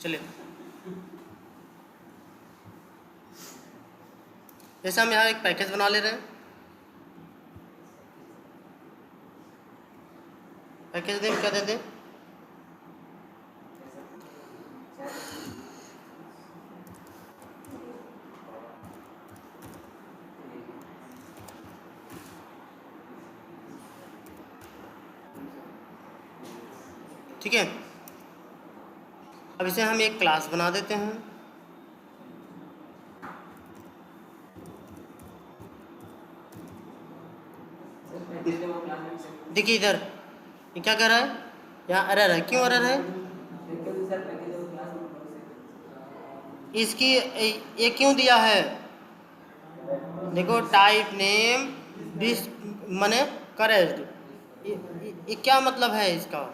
चलिए, जैसे हम यहाँ एक पैकेज बना ले रहे हैं, पैकेज नेम क्या देते हैं? ठीक है, अब इसे हम एक क्लास बना देते हैं। देखिए इधर ये क्या कर रहा है, यहाँ एरर है। क्यों एरर है? इसकी ये क्यों दिया है? देखो टाइप नेम दिस मने करेक्ट, ये क्या मतलब है इसका?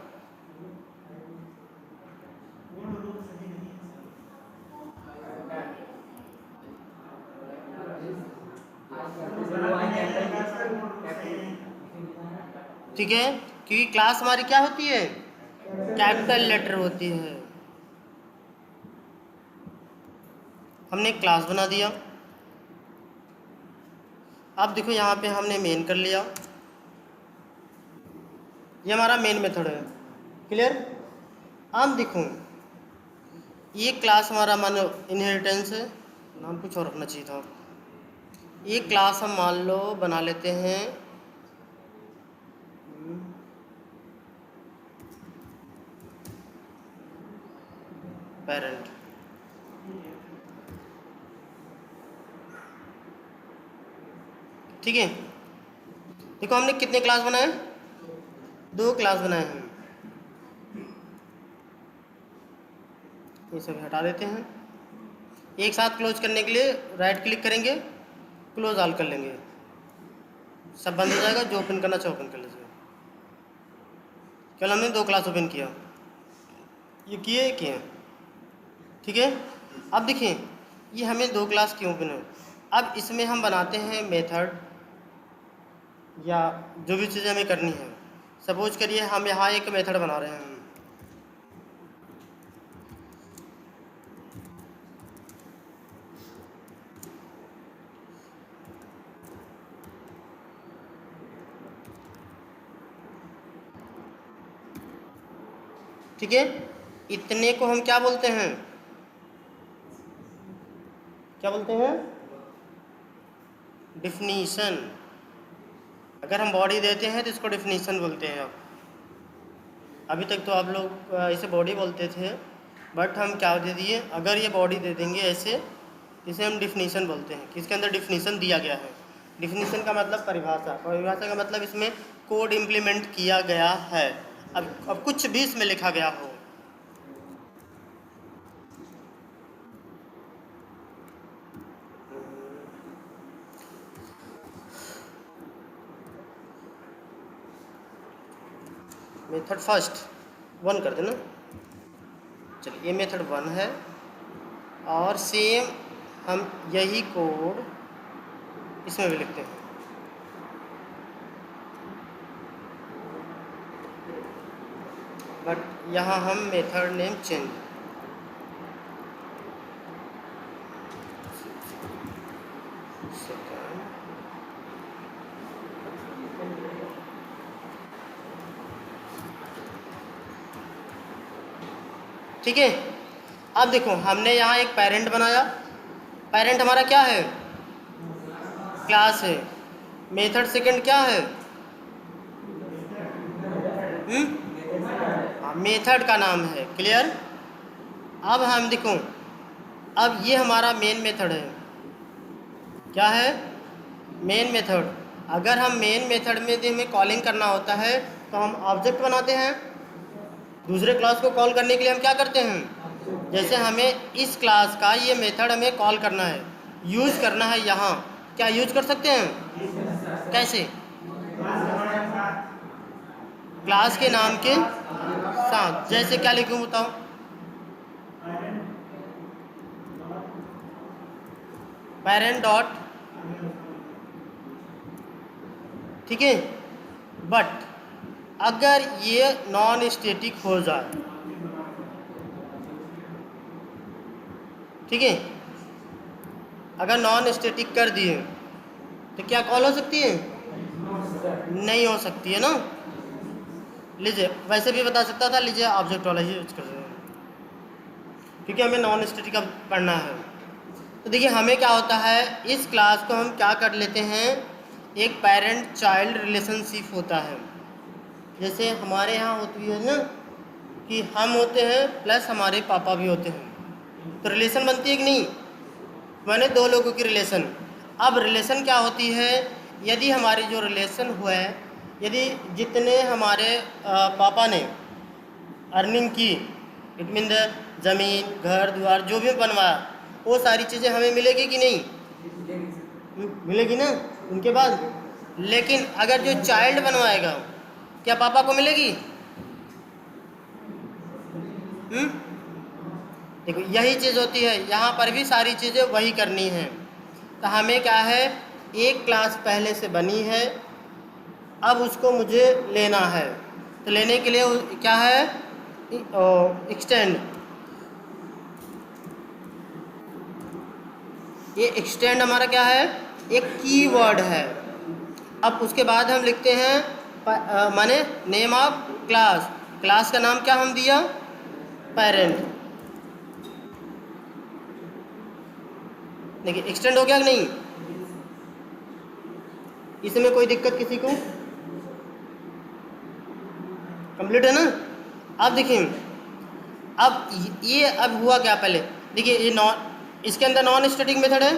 ठीक है, क्योंकि क्लास हमारी क्या होती है? कैपिटल लेटर होती है। हमने एक क्लास बना दिया। अब देखो यहाँ पे हमने मेन कर लिया, ये हमारा मेन मेथड है। क्लियर? अब देखो ये क्लास हमारा मानो इनहेरिटेंस है, नाम कुछ और रखना चाहिए था। ये क्लास हम मान लो बना लेते हैं पेरेंट। ठीक है, देखो हमने कितने क्लास बनाए? 2 क्लास बनाए हैं। ये सब हटा देते हैं। एक साथ क्लोज करने के लिए राइट क्लिक करेंगे, क्लोज ऑल कर लेंगे, सब बंद हो जाएगा। जो ओपन करना चाहे ओपन कर लीजिए। कल हमने 2 क्लास ओपन किया, ये किए। ठीक है, अब देखिए ये हमें 2 क्लास क्यों ओपन है। अब इसमें हम बनाते हैं मेथड या जो भी चीज़ें हमें करनी है। सपोज करिए हम यहाँ एक मेथड बना रहे हैं। ठीक है, इतने को हम क्या बोलते हैं? क्या बोलते हैं? डिफिनीशन। अगर हम बॉडी देते हैं तो इसको डिफिनीशन बोलते हैं। अब अभी तक तो आप लोग इसे बॉडी बोलते थे, बट हम क्या दे दिए, अगर ये बॉडी दे देंगे ऐसे, इसे हम डिफिनीशन बोलते हैं। किसके अंदर डिफिनीशन दिया गया है? डिफिनीशन का मतलब परिभाषा, परिभाषा का मतलब इसमें कोड इम्प्लीमेंट किया गया है। अब कुछ भी इसमें लिखा गया हो। मेथड फर्स्ट 1 कर देना। चलिए ये मेथड 1 है, और सेम हम यही कोड इसमें भी लिखते हैं। बट यहाँ हम मेथड नेम चेंज, ठीक है। अब देखो हमने यहाँ एक पेरेंट बनाया। पेरेंट हमारा क्या है? क्लास है। मेथड सेकंड क्या है? मेथड का नाम है। क्लियर? अब हम देखो, अब ये हमारा मेन मेथड है। क्या है? Main method. अगर हम मेन मेथड में हमें कॉलिंग करना होता है तो हम ऑब्जेक्ट बनाते हैं। दूसरे क्लास को कॉल करने के लिए हम क्या करते हैं? जैसे हमें इस क्लास का ये मेथड हमें कॉल करना है, यूज करना है। यहाँ क्या यूज कर सकते हैं? कैसे? क्लास के नाम के साथ। जैसे क्या लिखूं बताओ? पेरेंट डॉट, ठीक है। बट अगर ये नॉन स्टैटिक हो जाए, ठीक है। अगर नॉन स्टैटिक कर दिए तो क्या कॉल हो सकती है? नहीं हो सकती है ना। लीजिए, वैसे भी बता सकता था, लीजिए ऑब्जेक्ट वाला ही यूज कर रहे हैं क्योंकि हमें नॉन स्टैटिक अब पढ़ना है। तो देखिए हमें क्या होता है, इस क्लास को हम क्या कर लेते हैं, एक पेरेंट चाइल्ड रिलेशनशिप होता है। जैसे हमारे यहाँ होती है ना कि हम होते हैं प्लस हमारे पापा भी होते हैं, तो रिलेशन बनती है कि नहीं, माने दो लोगों की रिलेशन। अब रिलेशन क्या होती है, यदि हमारी जो रिलेशन हुआ है, यदि जितने हमारे पापा ने अर्निंग की, इट मीन द ज़मीन घर द्वार जो भी बनवाया, वो सारी चीज़ें हमें मिलेगी कि नहीं? मिलेगी ना उनके बाद। लेकिन अगर जो चाइल्ड बनवाएगा, क्या पापा को मिलेगी? देखो यही चीज़ होती है, यहाँ पर भी सारी चीज़ें वही करनी है। तो हमें क्या है, एक क्लास पहले से बनी है, अब उसको मुझे लेना है। तो लेने के लिए क्या है, एक्सटेंड। ये एक्सटेंड हमारा क्या है, एक कीवर्ड है। अब उसके बाद हम लिखते हैं माने नेम ऑफ क्लास। क्लास का नाम क्या हम दिया, पेरेंट। देखिए एक्सटेंड हो गया कि नहीं, इसमें कोई दिक्कत किसी को? कंप्लीट है ना। अब देखिए, अब ये अब हुआ क्या, पहले देखिए ये इसके अंदर नॉन स्टैटिक मेथड है।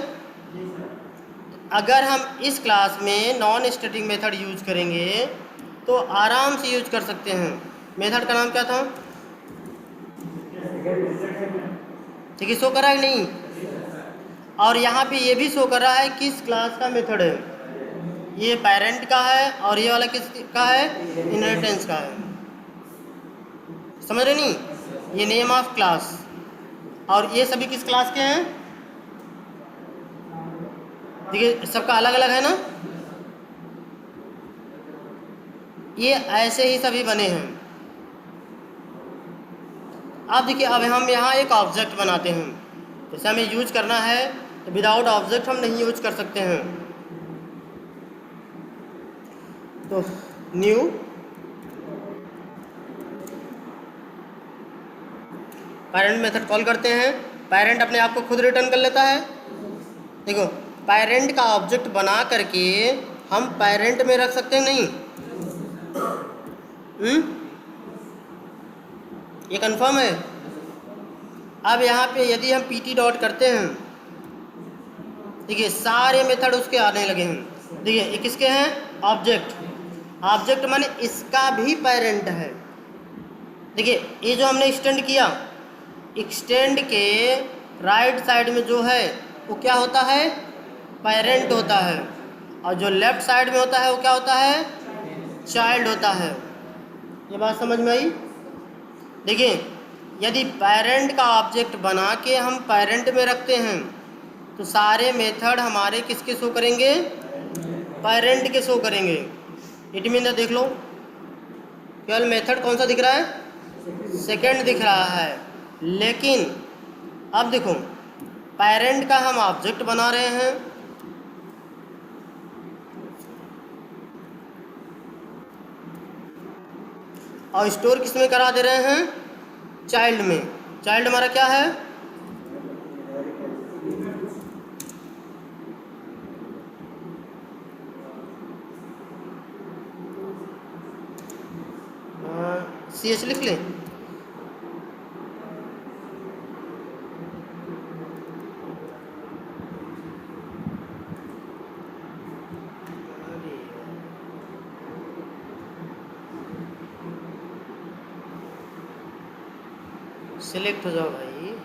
अगर हम इस क्लास में नॉन स्टैटिक मेथड यूज करेंगे तो आराम से यूज कर सकते हैं। मेथड का नाम क्या था? ठीक है, शो कर रहा है नहीं? और यहाँ पे ये भी शो कर रहा है किस क्लास का मेथड है, ये पेरेंट का है और ये वाला किस का है, इनहेरिटेंस का है। समझ रहे नहीं? ये नेम ऑफ क्लास और ये सभी किस क्लास के हैं? देखिए सबका अलग अलग है ना, ये ऐसे ही सभी बने हैं। अब देखिए, अब हम यहाँ एक ऑब्जेक्ट बनाते हैं। जैसे हमें यूज करना है तो विदाउट ऑब्जेक्ट हम नहीं यूज कर सकते हैं। तो न्यू पेरेंट मेथड कॉल करते हैं। पेरेंट अपने आप को खुद रिटर्न कर लेता है। देखो पेरेंट का ऑब्जेक्ट बना करके हम पेरेंट में रख सकते हैं नहीं? ये कंफर्म है। अब यहाँ पे यदि हम pt डॉट करते हैं, देखिए सारे मेथड उसके आने लगे हैं। देखिए ये किसके हैं, ऑब्जेक्ट। ऑब्जेक्ट माने इसका भी पेरेंट है। देखिए ये जो हमने एक्सटेंड किया, एक्सटेंड के राइट साइड में जो है वो क्या होता है, पेरेंट होता है, और जो लेफ्ट साइड में होता है वो क्या होता है, चाइल्ड होता है। ये बात समझ में आई? देखिए यदि पेरेंट का ऑब्जेक्ट बना के हम पेरेंट में रखते हैं तो सारे मेथड हमारे किसके शो करेंगे, पेरेंट के शो करेंगे। इट मीन देख लो, केवल मेथड कौन सा दिख रहा है, सेकंड दिख रहा है। लेकिन अब देखो पेरेंट का हम ऑब्जेक्ट बना रहे हैं, और स्टोर किस में करा दे रहे हैं, चाइल्ड में। चाइल्ड हमारा क्या है, CH लिख लें। सिलेक्ट हो जाओ भाई।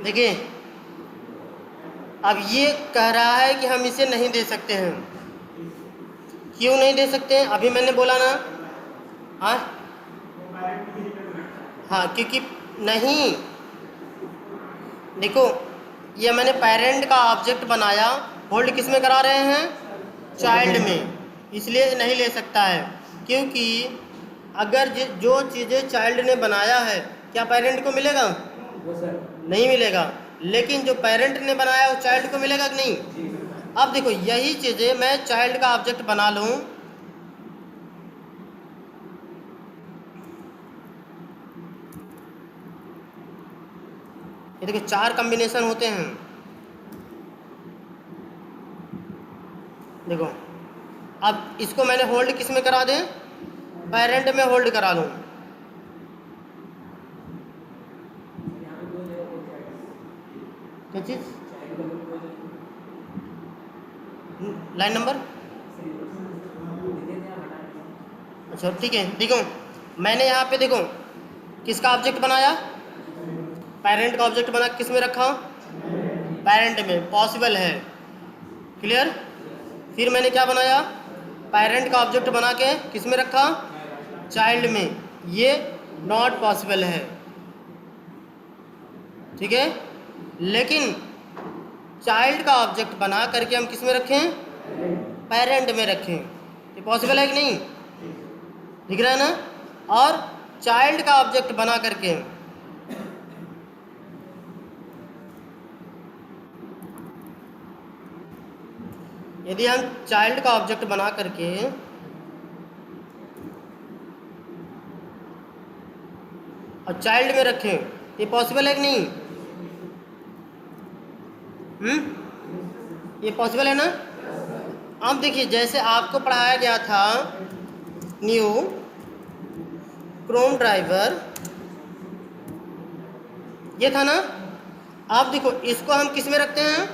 देखिए अब ये कह रहा है कि हम इसे नहीं दे सकते हैं। क्यों नहीं दे सकते हैं, अभी मैंने बोला ना। हाँ क्योंकि नहीं, देखो ये मैंने पेरेंट का ऑब्जेक्ट बनाया होल्ड किस में करा रहे हैं? चाइल्ड में, इसलिए नहीं ले सकता है, क्योंकि अगर जो चीज़ें चाइल्ड ने बनाया है क्या पेरेंट को मिलेगा? नहीं मिलेगा। लेकिन जो पेरेंट ने बनाया वो चाइल्ड को मिलेगा कि नहीं? अब देखो यही चीज़ें मैं चाइल्ड का ऑब्जेक्ट बना लूँ, ये देखो 4 कॉम्बिनेशन होते हैं। देखो अब इसको मैंने होल्ड किस में करा दें? पेरेंट में होल्ड करा लूँ। क्या चीज़? लाइन नंबर, अच्छा ठीक है। देखो मैंने यहाँ पे देखो किसका ऑब्जेक्ट बनाया? पेरेंट का ऑब्जेक्ट बना किस में रखा? पेरेंट में, पॉसिबल है, क्लियर। फिर मैंने क्या बनाया? पेरेंट का ऑब्जेक्ट बना के किस में रखा? चाइल्ड में, ये नॉट पॉसिबल है, ठीक है। लेकिन चाइल्ड का ऑब्जेक्ट बना करके हम किस में रखें? पेरेंट में रखें, ये पॉसिबल है कि नहीं? दिख रहा है ना। और चाइल्ड का ऑब्जेक्ट बना करके यदि हम चाइल्ड का ऑब्जेक्ट बना करके और चाइल्ड में रखें, ये पॉसिबल है कि नहीं? ये पॉसिबल है ना। अब देखिए जैसे आपको पढ़ाया गया था न्यू क्रोम ड्राइवर, ये था ना। अब देखो इसको हम किस में रखते हैं?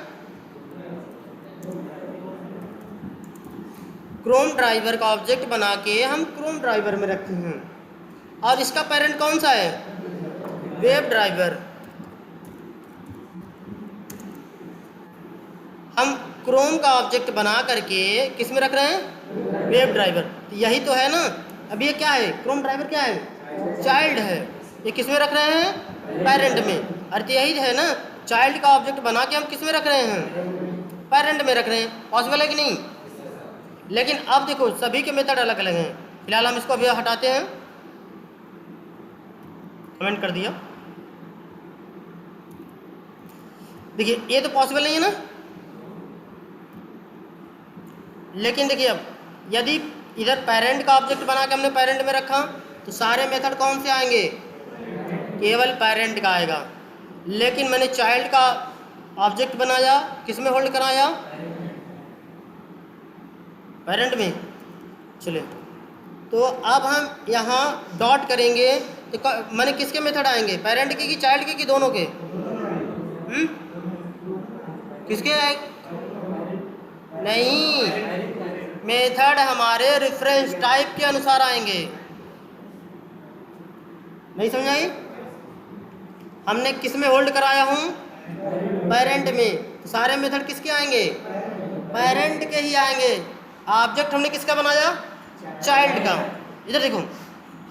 क्रोम ड्राइवर का ऑब्जेक्ट बना के हम क्रोम ड्राइवर में रखते हैं, और इसका पेरेंट कौन सा है? Web driver. हम क्रोम का ऑब्जेक्ट बना करके किस में रख रहे हैं? Web driver. तो यही तो है ना। अब ये क्या है? क्रोम ड्राइवर क्या है? चाइल्ड है। ये किस में रख रहे हैं? पेरेंट में। अर्थ यही है ना, चाइल्ड का ऑब्जेक्ट बना के हम किस में रख रहे हैं? पेरेंट में रख रहे हैं। पॉसिबल है कि नहीं? लेकिन अब देखो सभी के मेथड अलग अलग हैं। फिलहाल हम इसको अभी हटाते हैं। कमेंट कर दिया। देखिए ये तो पॉसिबल नहीं है ना। लेकिन देखिए अब यदि इधर पेरेंट का ऑब्जेक्ट बना के हमने पेरेंट में रखा तो सारे मेथड कौन से आएंगे? केवल पेरेंट का आएगा। लेकिन मैंने चाइल्ड का ऑब्जेक्ट बनाया, किस में होल्ड कराया? पेरेंट में। चलिए तो अब हम यहाँ डॉट करेंगे तो मैंने किसके मेथड आएंगे? पेरेंट के कि चाइल्ड के कि दोनों के? किसके आए? नहीं, मेथड हमारे रेफरेंस टाइप के अनुसार आएंगे। नहीं समझाई? हमने किस में होल्ड कराया हूँ? पेरेंट में। तो सारे मेथड किसके आएंगे? पेरेंट के ही आएंगे। ऑब्जेक्ट हमने किसका बनाया? चाइल्ड का। इधर देखो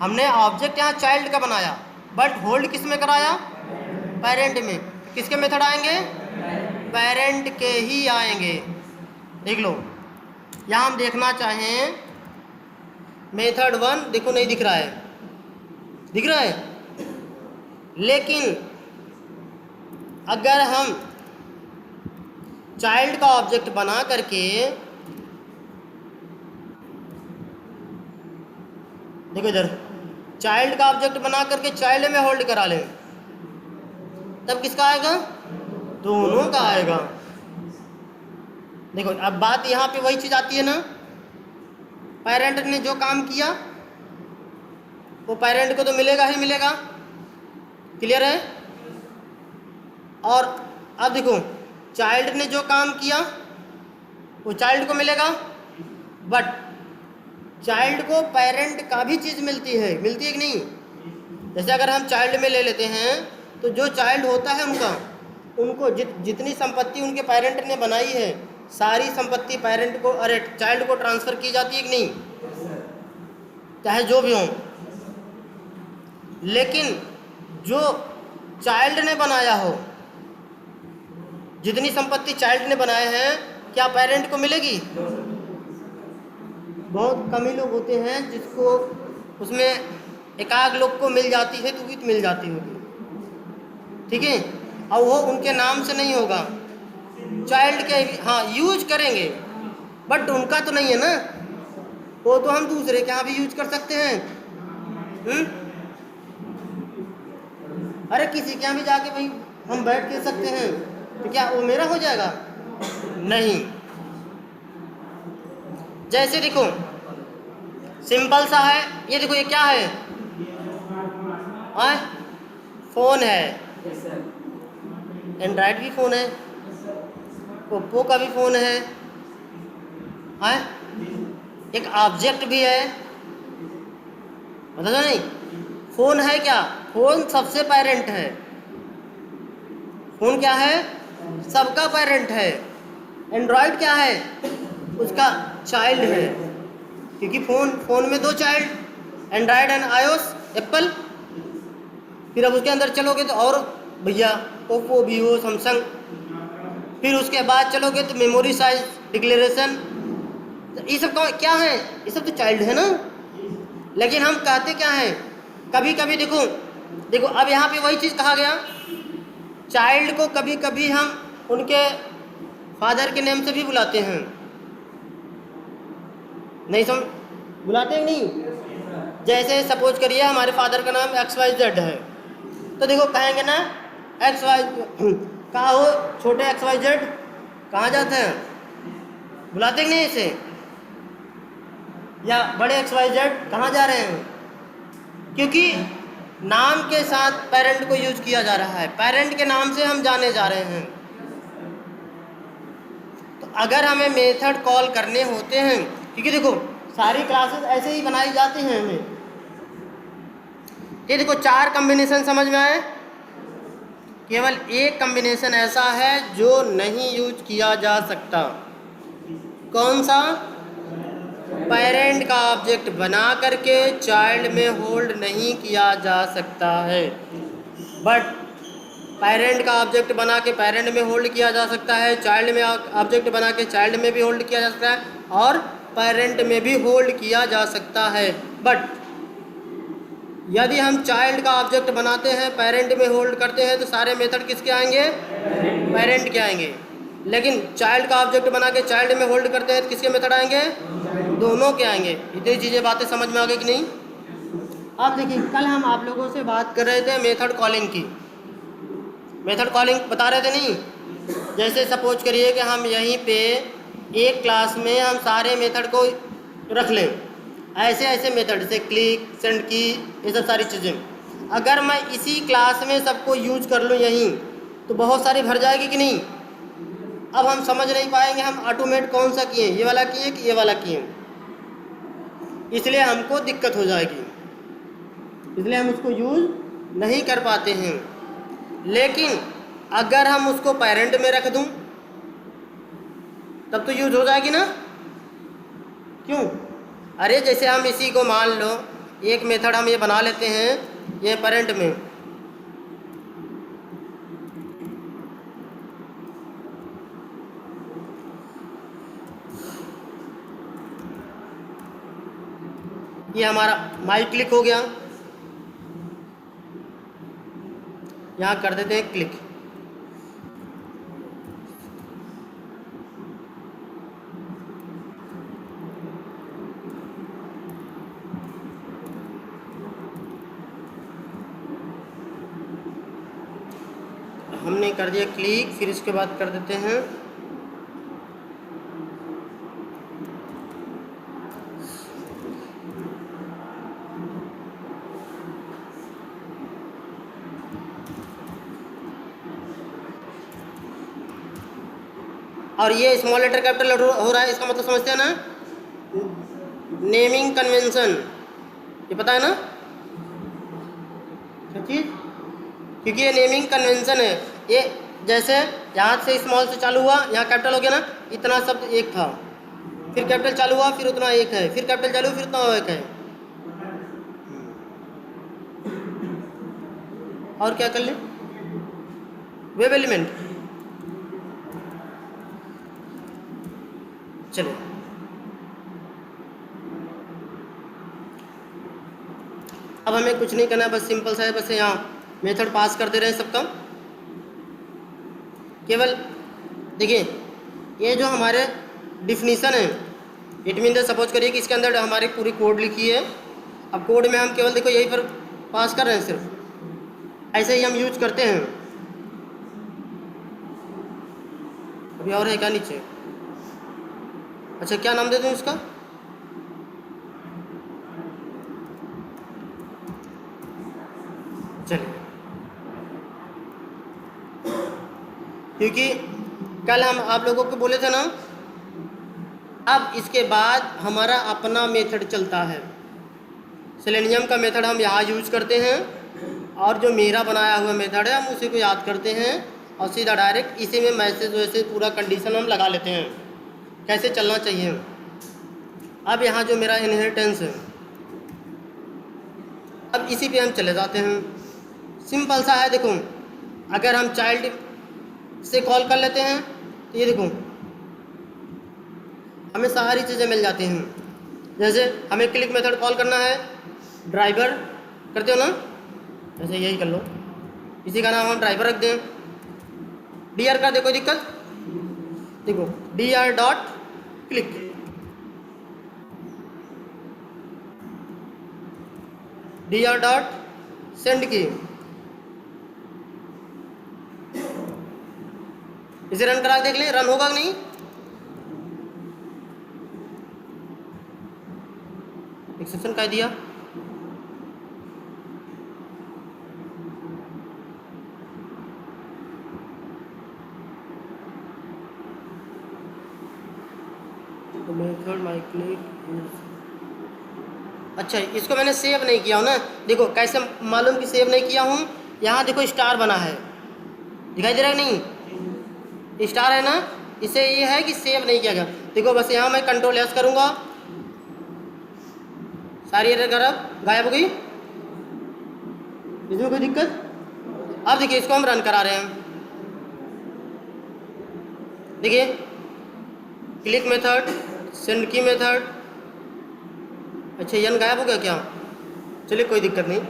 हमने ऑब्जेक्ट यहाँ चाइल्ड का बनाया, बट होल्ड किस में कराया? पेरेंट में। किसके मेथड आएंगे? पेरेंट के ही आएंगे। देख लो यहाँ हम देखना चाहें मेथड 1, देखो नहीं दिख रहा है, दिख रहा है। लेकिन अगर हम चाइल्ड का ऑब्जेक्ट बना करके देखो इधर चाइल्ड का ऑब्जेक्ट बना करके चाइल्ड में होल्ड करा लें, तब किसका आएगा? दोनों का आएगा। देखो अब बात यहाँ पे वही चीज़ आती है ना, पेरेंट ने जो काम किया वो पेरेंट को तो मिलेगा ही मिलेगा। क्लियर है? और अब देखो चाइल्ड ने जो काम किया वो चाइल्ड को मिलेगा, बट चाइल्ड को पेरेंट का भी चीज़ मिलती है कि नहीं? जैसे अगर हम चाइल्ड में ले लेते हैं तो जो चाइल्ड होता है उनको जितनी संपत्ति उनके पेरेंट ने बनाई है सारी संपत्ति पेरेंट को चाइल्ड को ट्रांसफ़र की जाती है कि नहीं? चाहे जो भी हो। लेकिन जो चाइल्ड ने बनाया हो, जितनी संपत्ति चाइल्ड ने बनाए हैं क्या पेरेंट को मिलेगी? बहुत कम ही लोग होते हैं जिसको उसमें एकाध लोग को मिल जाती है, तो भी तो मिल जाती होगी, ठीक है। और वो उनके नाम से नहीं होगा, चाइल्ड के हाँ यूज करेंगे, बट उनका तो नहीं है ना, वो तो हम दूसरे के यहाँ भी यूज कर सकते हैं। अरे किसी के यहाँ भी जाके भाई हम बैठ के सकते हैं, तो क्या वो मेरा हो जाएगा? नहीं। जैसे देखो सिंपल सा है, ये देखो ये क्या है? फ़ोन है, एंड्रॉयड भी फ़ोन है, ओप्पो का भी फ़ोन है, एक ऑब्जेक्ट भी है, बता दो नहीं। फ़ोन है क्या? फ़ोन सबसे पेरेंट है। फ़ोन क्या है? सबका पेरेंट है। एंड्रॉयड क्या है? उसका चाइल्ड है, क्योंकि फ़ोन में दो child, Android and iOS, Apple. फिर अब उसके अंदर चलोगे तो और भैया ओप्पो, वीवो, सैमसंग। फिर उसके बाद चलोगे तो मेमोरी साइज, डिक्लेरेशन, तो ये सब क्या है? ये सब तो चाइल्ड है ना। लेकिन हम कहते क्या हैं, कभी कभी देखो अब यहाँ पे वही चीज़ कहा गया, चाइल्ड को कभी कभी हम उनके फादर के नेम से भी बुलाते हैं, नहीं समझ? बुलाते हैं नहीं? जैसे सपोज करिए हमारे फादर का नाम XYZ है, तो देखो कहेंगे ना XY, कहाँ हो छोटे XYZ, कहाँ जाते हैं? बुलाते हैं नहीं इसे? या बड़े XYZ कहाँ जा रहे हैं? क्योंकि नाम के साथ पेरेंट को यूज किया जा रहा है, पेरेंट के नाम से हम जाने जा रहे हैं। तो अगर हमें मेथड कॉल करने होते हैं, क्योंकि देखो सारी क्लासेस ऐसे ही बनाई जाती हैं हमें, ये देखो 4 कम्बिनेशन समझ में आए? केवल एक कम्बिनेशन ऐसा है जो नहीं यूज किया जा सकता। कौन सा? पेरेंट का ऑब्जेक्ट बना करके चाइल्ड में होल्ड नहीं किया जा सकता है, बट पेरेंट का ऑब्जेक्ट बना के पेरेंट में होल्ड किया जा सकता है, चाइल्ड में ऑब्जेक्ट बना के चाइल्ड में भी होल्ड किया जा सकता है, और पेरेंट में भी होल्ड किया जा सकता है। बट यदि हम चाइल्ड का ऑब्जेक्ट बनाते हैं, पेरेंट में होल्ड करते हैं, तो सारे मेथड किसके आएंगे? पेरेंट के आएंगे। लेकिन चाइल्ड का ऑब्जेक्ट बना के चाइल्ड में होल्ड करते हैं तो किसके मेथड आएंगे? दोनों के आएंगे। इतनी चीज़ें बातें समझ में आ गई कि नहीं? अब देखिए कल हम आप लोगों से बात कर रहे थे मेथड कॉलिंग की, मेथड कॉलिंग बता रहे थे नहीं? जैसे सपोज करिए कि हम यहीं पे एक क्लास में हम सारे मेथड को रख लें, ऐसे ऐसे मेथड, जैसे क्लिक, सेंड की, ये सब सारी चीज़ें। अगर मैं इसी क्लास में सबको यूज कर लूँ यहीं, तो बहुत सारी भर जाएगी कि नहीं? अब हम समझ नहीं पाएंगे हम ऑटोमेट कौन सा किए, ये वाला किए कि ये वाला किए, इसलिए हमको दिक्कत हो जाएगी, इसलिए हम उसको यूज नहीं कर पाते हैं। लेकिन अगर हम उसको पेरेंट में रख दूं तब तो यूज हो जाएगी ना? क्यों? अरे जैसे हम इसी को मान लो, एक मेथड हम ये बना लेते हैं, ये पेरेंट में, ये हमारा माई क्लिक हो गया, यहाँ कर देते हैं क्लिक। हमने कर दिया क्लिक, फिर इसके बाद कर देते हैं और ये स्मॉल लेटर कैपिटल हो रहा है, इसका मतलब समझते हैं ना? नेमिंग कन्वेंशन, ये पता है ना चीज़? क्योंकि ये नेमिंग कन्वेंशन है। ये जैसे यहाँ से स्मॉल से चालू हुआ, यहाँ कैपिटल हो गया ना, इतना शब्द एक था, फिर कैपिटल चालू हुआ, फिर उतना एक है, फिर कैपिटल चालू फिर उतना एक है। और क्या कर ले? वेब एलिमेंट, चलिए अब हमें कुछ नहीं करना है, बस सिंपल सा है, बस यहाँ मेथड पास करते रहे सबका। केवल देखिए ये जो हमारे डिफिनीसन है, इट मीन सपोज करिए कि इसके अंदर हमारी पूरी कोड लिखी है। अब कोड में हम केवल देखो यही पर पास कर रहे हैं, सिर्फ ऐसे ही हम यूज करते हैं। अभी और है क्या नीचे? अच्छा क्या नाम दे दूँ इसका? चलिए, क्योंकि कल हम आप लोगों को बोले थे ना, अब इसके बाद हमारा अपना मेथड चलता है। सेलेनियम का मेथड हम यहाँ यूज करते हैं, और जो मेरा बनाया हुआ मेथड है हम उसी को याद करते हैं और सीधा डायरेक्ट इसी में मैसेज वैसे पूरा कंडीशन हम लगा लेते हैं कैसे चलना चाहिए। अब यहाँ जो मेरा इनहेरिटेंस है, अब इसी पे हम चले जाते हैं। सिंपल सा है, देखो अगर हम चाइल्ड से कॉल कर लेते हैं तो ये देखो हमें सारी चीज़ें मिल जाती हैं। जैसे हमें क्लिक मेथड कॉल करना है, ड्राइवर करते हो ना, जैसे यही कर लो, इसी का नाम हम ड्राइवर रख दें। डी आर का देखो दिक्कत, देखो dr dot click, dr dot send की, इसे रन करा देख ले, रन होगा कि नहीं? एक्सेप्शन क्या दिया? मेथड माई क्लिक। अच्छा इसको मैंने सेव नहीं किया हूँ ना, देखो कैसे मालूम कि सेव नहीं किया हूँ। यहाँ देखो स्टार बना है, दिखाई दे रहा है नहीं? स्टार है ना, इसे ये है कि सेव नहीं किया गया। देखो बस यहाँ मैं कंट्रोल एस करूँगा, सारी एरर गायब हो गई, इसमें कोई दिक्कत? अब देखिए इसको हम रन करा रहे हैं, देखिए क्लिक मेथड, सेंड की मेथड। अच्छा यन गायब हो गया क्या? चलिए कोई दिक्कत नहीं,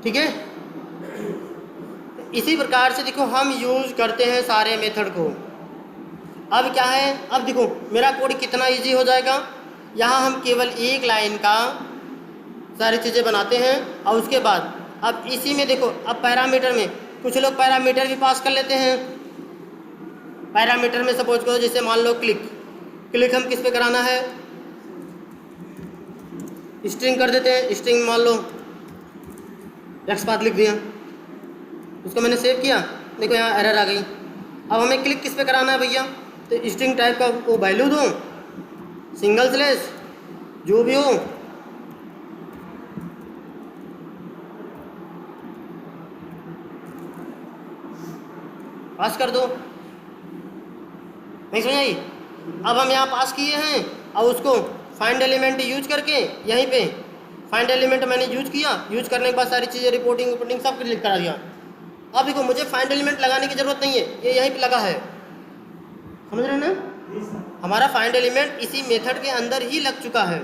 ठीक है। इसी प्रकार से देखो हम यूज करते हैं सारे मेथड को। अब क्या है, अब देखो मेरा कोड कितना इजी हो जाएगा। यहाँ हम केवल एक लाइन का सारी चीज़ें बनाते हैं, और उसके बाद अब इसी में देखो, अब पैरामीटर में कुछ लोग पैरामीटर भी पास कर लेते हैं। पैरामीटर में सपोज करो जैसे मान लो क्लिक, क्लिक हम किस पे कराना है, स्ट्रिंग कर देते हैं। स्ट्रिंग मान लो एक्सपाथ लिख दिया, उसको मैंने सेव किया, देखो यहाँ एरर आ गई। अब हमें क्लिक किस पे कराना है भैया, तो स्ट्रिंग टाइप का वो वैल्यू दो, सिंगल स्लैश जो भी हो, पास कर दो। नहीं समझ आई? अब हम यहाँ पास किए हैं, और उसको फाइंड एलिमेंट यूज करके यहीं पे फाइंड एलिमेंट मैंने यूज किया, यूज करने के बाद सारी चीज़ें रिपोर्टिंग सब क्लिक करा दिया। अब देखो मुझे फाइंड एलिमेंट लगाने की ज़रूरत नहीं है, ये यहीं पे लगा है, समझ रहे हैं ना? हमारा फाइंड एलिमेंट इसी मेथड के अंदर ही लग चुका है।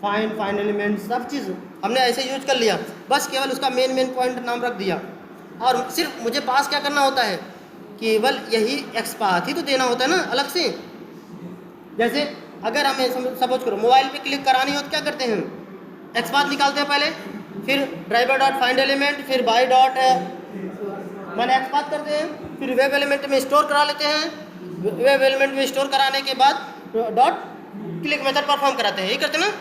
फाइंड एलिमेंट सब चीज़ हमने ऐसे यूज कर लिया, बस केवल उसका मेन पॉइंट नाम रख दिया। और सिर्फ मुझे पास क्या करना होता है, केवल यही एक्सपाथ ही तो देना होता है ना अलग से। जैसे अगर हमें सपोज करो मोबाइल पे क्लिक करानी हो तो क्या करते हैं, एक्सपाथ निकालते हैं पहले, फिर ड्राइवर डॉट फाइंड एलिमेंट, फिर बाई डॉट मैंने एक्सपाथ करते हैं, फिर वेब एलिमेंट में स्टोर करा लेते हैं। वेब एलिमेंट में स्टोर कराने के बाद डॉट क्लिक मेथड परफॉर्म कराते हैं, यही करते ना।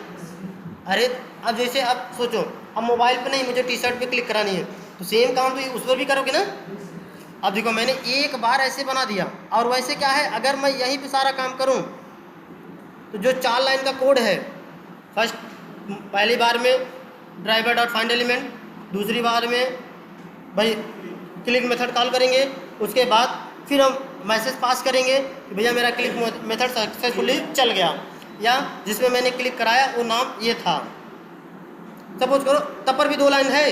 अरे अब जैसे अब सोचो, अब मोबाइल पे नहीं, मुझे टी शर्ट पे क्लिक करानी है, तो सेम काम तो उस पर भी करोगे ना। अब देखो मैंने एक बार ऐसे बना दिया, और वैसे क्या है, अगर मैं यहीं पे सारा काम करूं तो जो 4 लाइन का कोड है, फर्स्ट पहली बार में ड्राइवर डॉट फाइंड एलिमेंट, दूसरी बार में भाई क्लिक मेथड कॉल करेंगे, उसके बाद फिर हम मैसेज पास करेंगे कि भैया मेरा क्लिक मेथड सक्सेसफुली चल गया, या जिसमें मैंने क्लिक कराया वो नाम ये था। सपोज करो तब पर भी 2 लाइन है,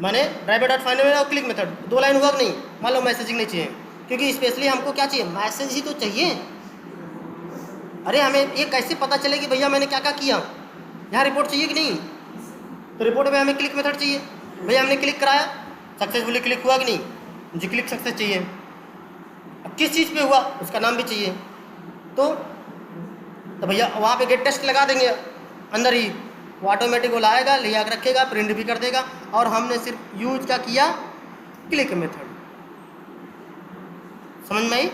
मैंने ड्राइवर डॉट फाइंड एलिमेंट और क्लिक मेथड 2 लाइन हुआ कि नहीं, मान लो मैसेजिंग नहीं चाहिए, क्योंकि स्पेशली हमको क्या चाहिए, मैसेज ही तो चाहिए। अरे हमें ये कैसे पता चले कि भैया मैंने क्या क्या किया, यहाँ रिपोर्ट चाहिए कि नहीं, तो रिपोर्ट में हमें क्लिक मेथड चाहिए। भैया हमने क्लिक कराया, सक्सेसफुली क्लिक हुआ कि नहीं, मुझे क्लिक सक्सेस चाहिए। अब किस चीज़ पे हुआ उसका नाम भी चाहिए, तो भैया वहाँ पे गेट टेस्ट लगा देंगे अंदर ही, वो ऑटोमेटिक वो लाएगा, ले आकर रखेगा, प्रिंट भी कर देगा, और हमने सिर्फ यूज क्या किया, क्लिक मेथड। समझ में आई?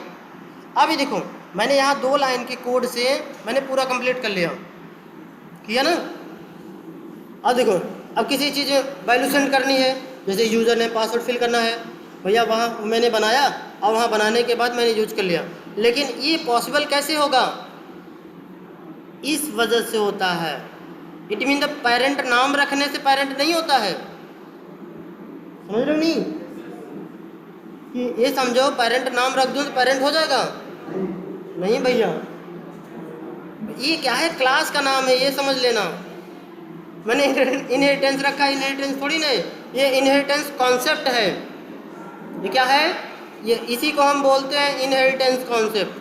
अब ये देखो मैंने यहाँ 2 लाइन के कोड से मैंने पूरा कंप्लीट कर लिया, किया ना। अब देखो अब किसी चीज़ में वैल्यू सेंड करनी है, जैसे यूज़र ने पासवर्ड फिल करना है, भैया वहाँ मैंने बनाया और वहाँ बनाने के बाद मैंने यूज कर लिया, लेकिन ये पॉसिबल कैसे होगा, इस वजह से होता है। इट मीन द पेरेंट नाम रखने से पेरेंट नहीं होता है, समझ रहे हो नहीं, कि ये समझो पेरेंट नाम रख दूँ तो पेरेंट हो जाएगा, नहीं भैया, ये क्या है, क्लास का नाम है, ये समझ लेना। मैंने इनहेरिटेंस रखा है, इनहेरिटेंस थोड़ी नहीं, ये इनहेरिटेंस कॉन्सेप्ट है। ये क्या है, ये इसी को हम बोलते हैं इनहेरिटेंस कॉन्सेप्ट।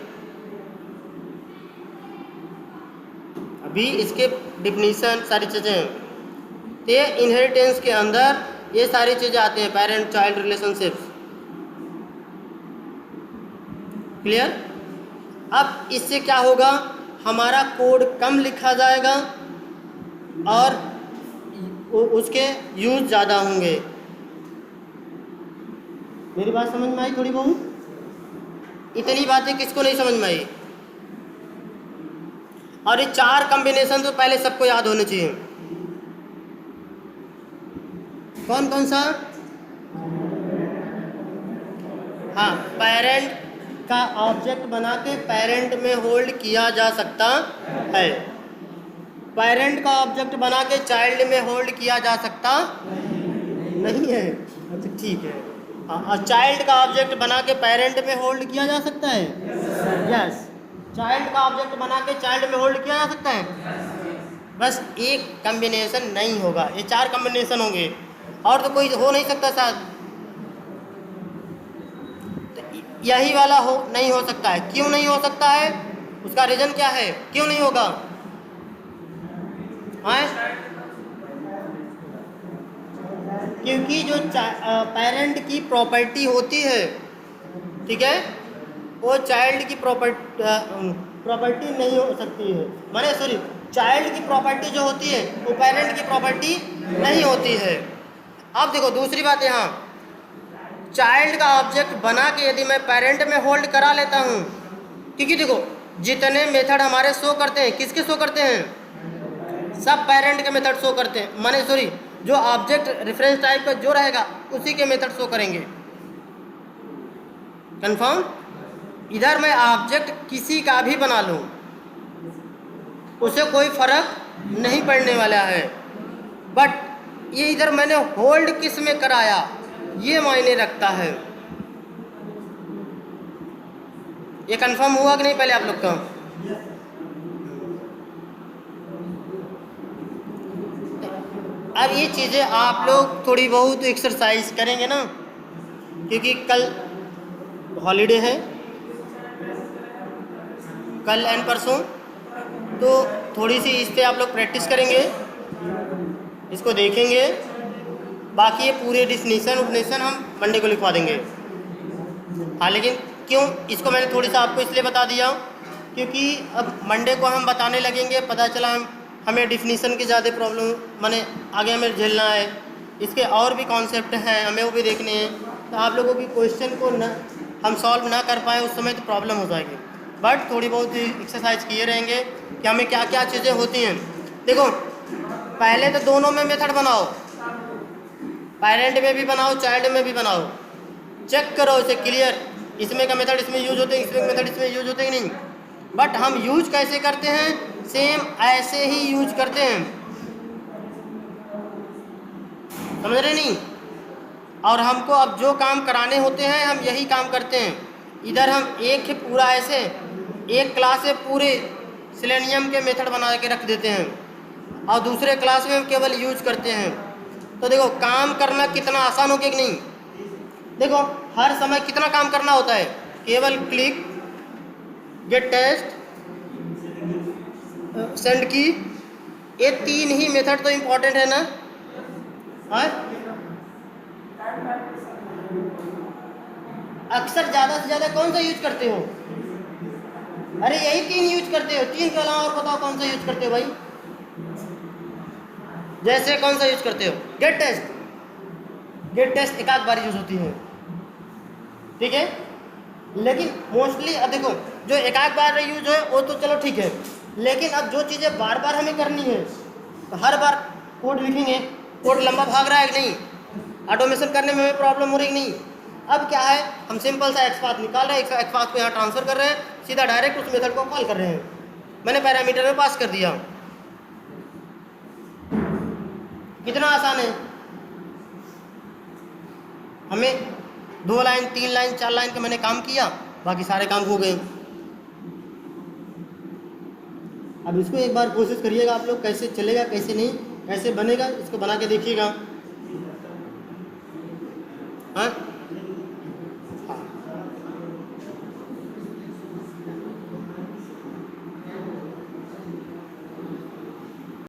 अभी इसके डिफिनीशन सारी चीज़ें, तो ये इनहेरिटेंस के अंदर ये सारी चीज़ें आती हैं, पेरेंट चाइल्ड रिलेशनशिप्स। क्लियर? अब इससे क्या होगा, हमारा कोड कम लिखा जाएगा और उसके यूज ज़्यादा होंगे। मेरी बात समझ में आई थोड़ी बहुत? इतनी बातें किसको नहीं समझ में आई? और ये 4 कॉम्बिनेशन तो पहले सबको याद होने चाहिए। कौन कौन सा? हाँ, पेरेंट का ऑब्जेक्ट बना के पेरेंट में होल्ड किया जा सकता है, पेरेंट का ऑब्जेक्ट बना के चाइल्ड में होल्ड किया जा सकता नहीं है। अच्छा ठीक है, और चाइल्ड का ऑब्जेक्ट बना के पेरेंट में होल्ड किया जा सकता है, यस। चाइल्ड का ऑब्जेक्ट बना के चाइल्ड में होल्ड किया जा सकता है, बस एक कॉम्बिनेशन नहीं होगा, ये 4 कॉम्बिनेशन होंगे, और तो कोई हो नहीं सकता शायद। यही वाला हो नहीं हो सकता है। क्यों नहीं हो सकता है, उसका रीजन क्या है, क्यों नहीं होगा? क्योंकि जो पेरेंट की प्रॉपर्टी होती है, ठीक है, वो चाइल्ड की प्रॉपर्टी नहीं हो सकती है, माने सॉरी, चाइल्ड की प्रॉपर्टी जो होती है वो पेरेंट की प्रॉपर्टी नहीं होती है। अब देखो दूसरी बात, यहाँ चाइल्ड का ऑब्जेक्ट बना के यदि मैं पेरेंट में होल्ड करा लेता हूँ, क्योंकि देखो जितने मेथड हमारे शो करते हैं, किसके शो करते हैं, सब पेरेंट के मेथड शो करते हैं, माने सॉरी, जो ऑब्जेक्ट रेफरेंस टाइप का जो रहेगा उसी के मेथड शो करेंगे। कंफर्म? इधर मैं ऑब्जेक्ट किसी का भी बना लूँ, उसे कोई फर्क नहीं पड़ने वाला है, बट ये इधर मैंने होल्ड किस में कराया ये मायने रखता है। ये कंफर्म हुआ कि नहीं पहले आप लोग का? अब ये चीज़ें आप लोग थोड़ी बहुत एक्सरसाइज करेंगे ना, क्योंकि कल हॉलीडे है, कल एंड परसों, तो थोड़ी सी इस पर आप लोग प्रैक्टिस करेंगे, इसको देखेंगे, बाकी ये पूरे डिफिनीशन हम मंडे को लिखवा देंगे। हाँ, लेकिन क्यों इसको मैंने थोड़ी सा आपको इसलिए बता दिया, क्योंकि अब मंडे को हम बताने लगेंगे, पता चला हमें डिफिनीशन की ज़्यादा प्रॉब्लम, माने आगे हमें झेलना है, इसके और भी कॉन्सेप्ट हैं हमें वो भी देखने हैं, तो आप लोगों की क्वेश्चन को न हम सॉल्व ना कर पाए उस समय तो प्रॉब्लम हो जाएगी। बट थोड़ी बहुत एक्सरसाइज किए रहेंगे कि हमें क्या क्या चीज़ें होती हैं। देखो पहले तो दोनों में मेथड बनाओ, पेरेंट में भी बनाओ, चाइल्ड में भी बनाओ, चेक करो इसे क्लियर, इसमें का मेथड इसमें यूज होते हैं, इसमें मेथड इसमें यूज होते हैं कि नहीं। बट हम यूज कैसे करते हैं, सेम ऐसे ही यूज करते हैं, समझ रहे नहीं। और हमको अब जो काम कराने होते हैं हम यही काम करते हैं। इधर हम एक ही पूरा ऐसे एक क्लास से पूरे सेलेनियम के मेथड बना के रख देते हैं और दूसरे क्लास में हम केवल यूज करते हैं। तो देखो काम करना कितना आसान हो गया कि नहीं। देखो हर समय कितना काम करना होता है, केवल क्लिक, गेट टेस्ट, सेंड की, ये 3 ही मेथड तो इम्पोर्टेंट है ना? हाँ, अक्सर ज़्यादा से ज़्यादा कौन सा यूज करते हो? अरे यही 3 यूज करते हो, 3 के अलावा और बताओ कौन सा यूज करते हो भाई? जैसे कौन सा यूज करते हो? गेट टेस्ट, गेट टेस्ट एक आध बार यूज होती है, ठीक है, लेकिन मोस्टली अब देखो जो एक आध बार यूज है वो तो चलो ठीक है, लेकिन अब जो चीज़ें बार बार हमें करनी है तो हर बार कोड लिखेंगे, कोड लंबा भाग रहा है कि नहीं, ऑटोमेशन करने में हमें प्रॉब्लम हो रही कि नहीं। अब क्या है, हम सिंपल सा एक्स पाथ निकाल रहे हैं, एक्स पाथ को यहाँ ट्रांसफर कर रहे हैं, सीधा डायरेक्ट उस मेथड को कॉल कर रहे हैं, मैंने पैरामीटर में पास कर दिया। कितना आसान है, हमें 2 लाइन 3 लाइन 4 लाइन का मैंने काम किया, बाकी सारे काम हो गए। अब इसको एक बार कोशिश करिएगा आप लोग, कैसे चलेगा कैसे नहीं, कैसे बनेगा, इसको बना के देखिएगा। हाँ